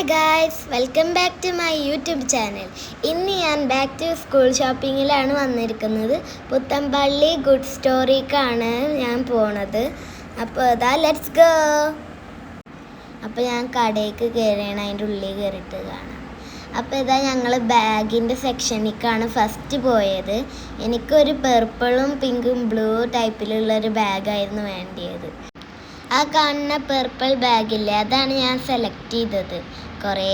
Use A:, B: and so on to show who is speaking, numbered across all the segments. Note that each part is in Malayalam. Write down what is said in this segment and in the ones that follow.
A: Hi guys, welcome back to my YouTube channel. ഇന്ന് ഞാൻ ബാക്ക് ടു സ്കൂൾ ഷോപ്പിങ്ങിലാണ് വന്നിരിക്കുന്നത്. പുത്തമ്പള്ളി ഗുഡ് സ്റ്റോറിക്കാണ് ഞാൻ പോണത്. അപ്പോൾ ഇതാ ലെറ്റ്സ് ഗോ. അപ്പോൾ ഞാൻ കടയിലേക്ക് കയറിയാണ്, അതിൻ്റെ ഉള്ളിൽ കയറിയിട്ട് കാണാം. അപ്പോൾ ഇതാ ഞങ്ങൾ ബാഗിൻ്റെ സെക്ഷനിലേക്കാണ് ഫസ്റ്റ് പോയത്. എനിക്കൊരു പെർപ്പിളും പിങ്കും ബ്ലൂ ടൈപ്പിലുള്ളൊരു ബാഗായിരുന്നു വേണ്ടിയത്. ആ കാണുന്ന പെർപ്പിൾ ബാഗില്ലേ, അതാണ് ഞാൻ സെലക്ട് ചെയ്തത്. കുറേ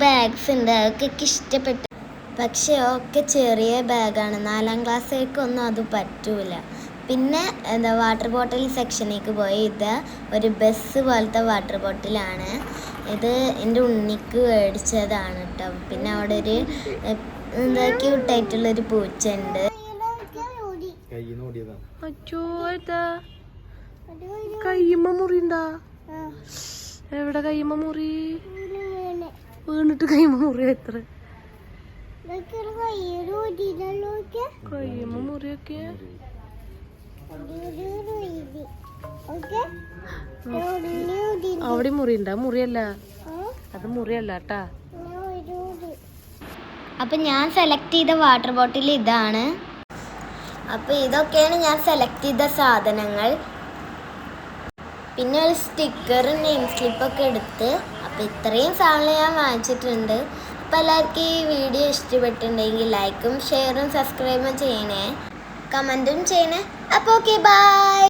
A: ബാഗ്സ് ഉണ്ട്, അതൊക്കെ എനിക്ക് ഇഷ്ടപ്പെട്ടു. പക്ഷേ ഒക്കെ ചെറിയ ബാഗാണ്, 4ാം ക്ലാസ്സിലേക്കൊന്നും അത് പറ്റൂല. പിന്നെ വാട്ടർ ബോട്ടിൽ സെക്ഷനിലേക്ക് പോയി. ഇത് ഒരു ബസ് പോലത്തെ വാട്ടർ ബോട്ടിലാണ്. ഇത് എൻ്റെ ഉണ്ണിക്ക് മേടിച്ചതാണ് കേട്ടോ. പിന്നെ അവിടെ ഒരു ക്യൂട്ടായിട്ടുള്ളൊരു പൂച്ച ഉണ്ട്.
B: കയ്യമ്മ മുറിണ്ടാ? എവിടെ കയ്യമ്മ മുറി? വീണിട്ട് കയ്യമ്മ മുറി എത്ര? കയ്യമ്മ മുറിയൊക്കെ അവിടെ മുറിണ്ടാ? മുറിയല്ല, അത് മുറിയല്ല കേട്ടാ.
A: അപ്പം ഞാൻ സെലക്ട് ചെയ്ത വാട്ടർ ബോട്ടിൽ ഇതാണ്. അപ്പോൾ ഇതൊക്കെയാണ് ഞാൻ സെലക്ട് ചെയ്ത സാധനങ്ങൾ. പിന്നെ ഒരു സ്റ്റിക്കറും നെയിം സ്ലിപ്പൊക്കെ എടുത്ത്. അപ്പോൾ ഇത്രയും സാധനങ്ങൾ ഞാൻ വാങ്ങിച്ചിട്ടുണ്ട്. അപ്പോൾ എല്ലാവർക്കും ഈ വീഡിയോ ഇഷ്ടപ്പെട്ടിട്ടുണ്ടെങ്കിൽ ലൈക്കും ഷെയറും സബ്സ്ക്രൈബും ചെയ്യണേ, കമൻറ്റും ചെയ്യണേ. അപ്പോൾ ഓക്കെ, ബൈ.